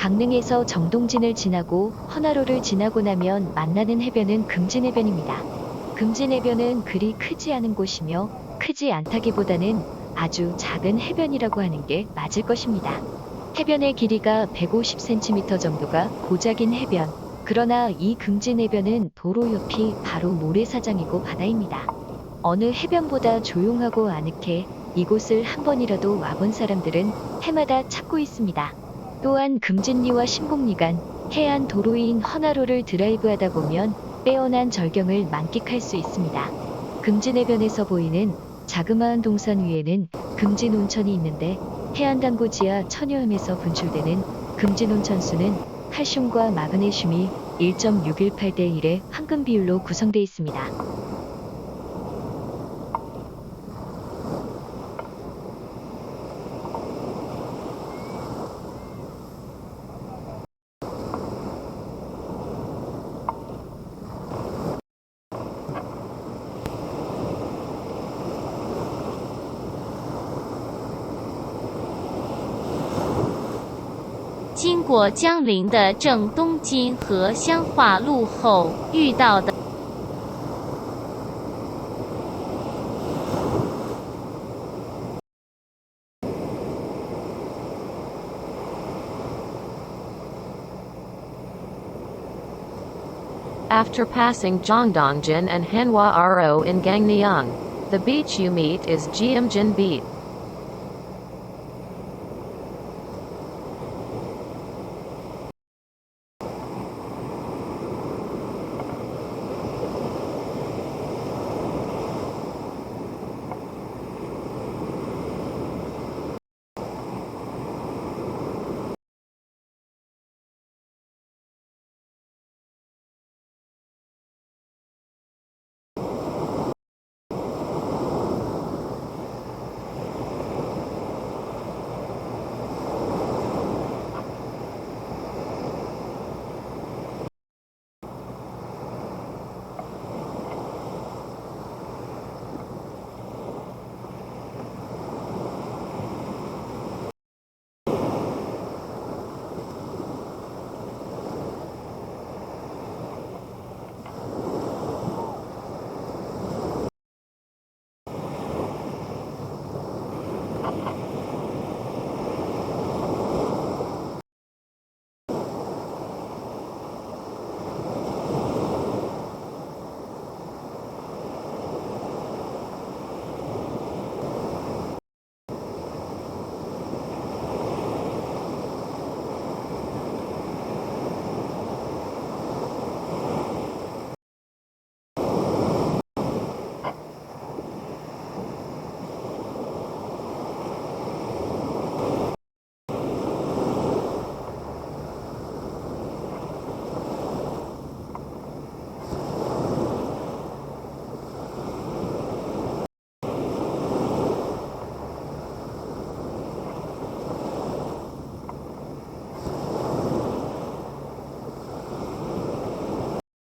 강릉에서 정동진을 지나고 헌화로를 지나고 나면 만나는 해변은 금진해변입니다. 금진해변은 그리 크지 않은 곳이며 크지 않다기보다는 아주 작은 해변이라고 하는 게 맞을 것입니다. 해변의 길이가 150cm 정도가 고작인 해변. 그러나 이 금진해변은 도로 옆이 바로 모래사장이고 바다입니다. 어느 해변보다 조용하고 아늑해 이곳을 한 번이라도 와본 사람들은 해마다 찾고 있습니다. 또한 금진리와 신봉리 간 해안 도로인 헌화로를 드라이브하다 보면 빼어난 절경을 만끽할 수 있습니다. 금진해변에서 보이는 자그마한 동산 위에는 금진온천이 있는데 해안당구 지하 천여음에서 분출되는 금진온천수는 칼슘과 마그네슘이 1.618대 1의 황금 비율로 구성되어 있습니다. 经过江陵的正东津和香化路后遇到的 After passing Zhongdongjin and Hanhua Ro in Gangneung, the beach you meet is Jiamjin Beach.